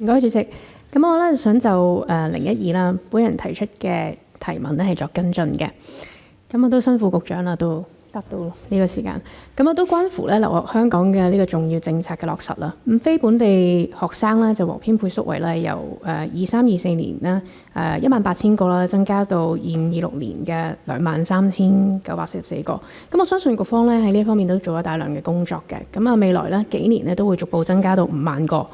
唔該，主席。咁我咧想就012啦，本人提出嘅提問咧係作跟進嘅。咁我都辛苦局長啦，都答到呢個時間。咁我都關乎咧留學香港嘅呢個重要政策嘅落實啦。咁非本地學生咧就獲編配宿位咧，由23-24年咧18000個啦，增加到25-26年嘅23944個。咁我相信局方咧喺呢一方面都做咗大量嘅工作嘅。咁啊未來咧幾年咧都會逐步增加到5萬個。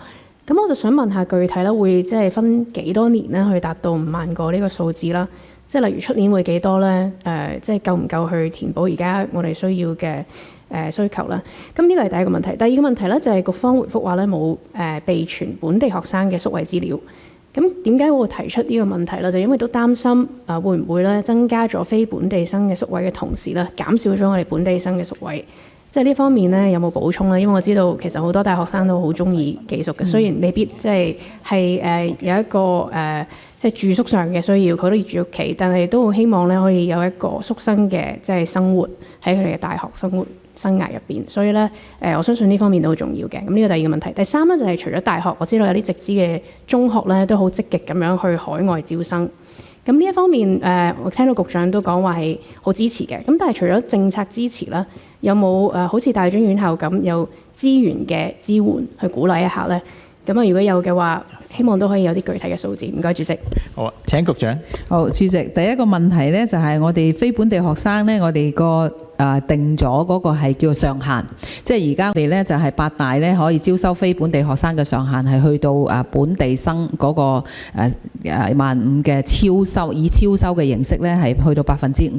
咁我就想問下具體咧會即係分幾多年咧去達到5萬個呢個數字啦？即係例如出年會幾多咧？即係夠唔夠去填補而家我哋需要嘅需求啦？咁呢個係第一個問題。第二個問題咧就係局方回覆話咧冇備存本地學生嘅宿位資料。咁點解我會提出呢個問題咧？就因為都擔心會唔會咧增加咗非本地生嘅宿位嘅同時咧，減少咗我哋本地生嘅宿位。即係呢方面咧有冇補充咧？因為我知道其實好多大學生都好中意寄宿嘅，雖然未必即係有一個即係住宿上嘅需要，佢都要住屋企，但係都好希望咧可以有一個宿生嘅即係生活喺佢哋嘅大學生活生涯入邊。所以咧我相信呢方面都好重要嘅。咁呢個第二個問題。第三咧就係除咗大學，我知道有啲直資嘅中學咧都好積極咁樣去海外招生。咁呢一方面我聽到局長都講話係好支持嘅。咁但係除咗政策支持啦，有冇好似大專院校咁有資源嘅支援去鼓勵一下呢？咁如果有嘅話，希望都可以有啲具體嘅數字。唔該，主席。好啊，請局長。好，主席，第一個問題呢，就係我哋非本地學生呢，我哋個定咗嗰個係叫上限，即係而家我哋呢就係八大呢可以招收非本地學生嘅上限係去到本地生嗰個15000嘅超收，以超收嘅形式呢係去到50%。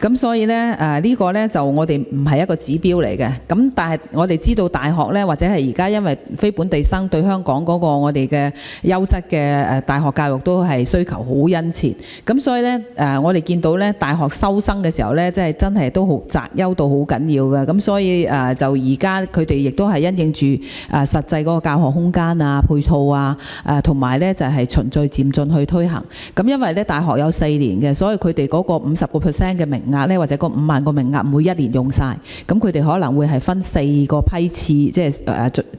咁所以呢呢個呢就我哋唔係一個指標嚟嘅。咁但係我哋知道大學呢，或者係而家因為非本地生對香港嗰個我哋嘅優質嘅大學教育都係需求好殷切。咁所以呢我哋見到呢大學收生嘅時候呢，即係真係都好擇優度好緊要嘅。咁所以就而家佢哋亦都係因應住實際嗰個教學空間啊、配套啊同埋呢就係循序漸進去推行。咁因為呢大學有4年嘅，所以佢哋嗰個50% 嘅名額呢，或者個5萬個名額唔會一年用晒。咁佢哋可能會係分4個批次，即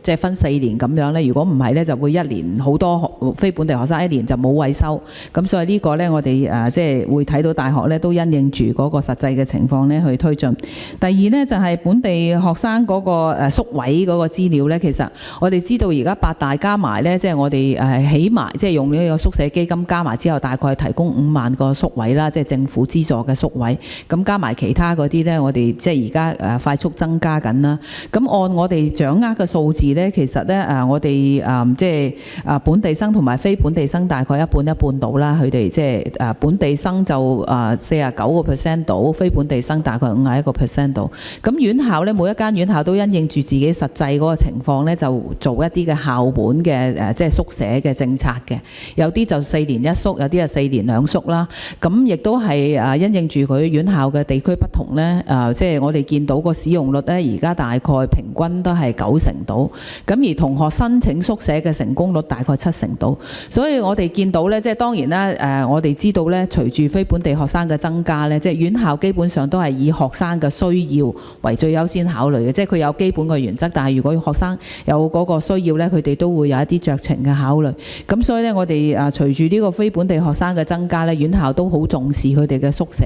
係分4年咁樣呢。如果唔係呢，就會一年好多非本地學生一年就冇位收。咁所以呢個呢，我哋即係會睇到大學呢都因應住嗰個實際嘅情況呢去推進。第二呢，就係本地學生嗰個宿位嗰個資料呢，其實我哋知道而家八大加埋呢，即係我哋起埋即係用呢個宿舍基金加埋之後，大概提供5萬個宿位啦，即係政府資助嘅宿位。咁加埋其他嗰啲呢，我哋即係而家快速增加緊啦。咁按我哋掌握嘅數字呢，其實呢我哋即係本地生同埋非本地生大概一半一半到啦。佢哋即係本地生就49% 到，非本地生大概51% 到。咁院校呢，每一間院校都因應住自己實際嗰個情況呢，就做一啲嘅校本嘅即係宿舍嘅政策嘅。有啲就4年1宿，有啲係4年2宿啦。咁亦都係因應住佢院校嘅地區不同呢，即係我哋見到個使用率呢，而家大概平均都係90%到。咁而同學申請宿舍嘅成功率大概70%到。所以我哋見到呢，即係當然啦，我哋知道呢，隨住非本地學生嘅增加呢，即係院校基本上都係以學生嘅需要為最優先考慮嘅，即係佢有基本嘅原則，但係如果學生有嗰個需要呢，佢哋都會有一啲酌情嘅考慮。咁所以呢，我哋隨住呢個非本地學生嘅增加呢，院校都好重視佢哋嘅宿舍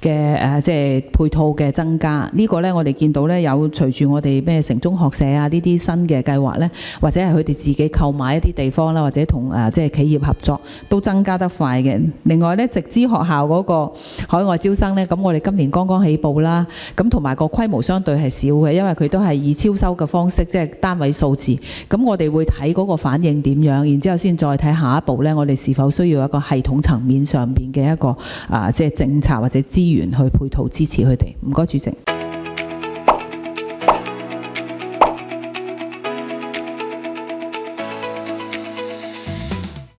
嘅即係配套嘅增加。呢個呢，我哋見到呢，有隨住我哋咩城中學社啊呢啲新嘅計劃呢，或者係佢哋自己購買一啲地方啦，或者同即係企業合作都增加得快嘅。另外呢，直資學校嗰個海外招生呢，咁我哋今年剛剛起步啦，咁同埋個規模相對係少嘅，因為佢都係以超收嘅方式，即係單位數字。咁我哋會睇嗰個反應點樣，然之後先再睇下一步呢，我哋是否需要一個系統層面上邊嘅一個即係政策或者資源去配套支持佢哋。唔該，主席。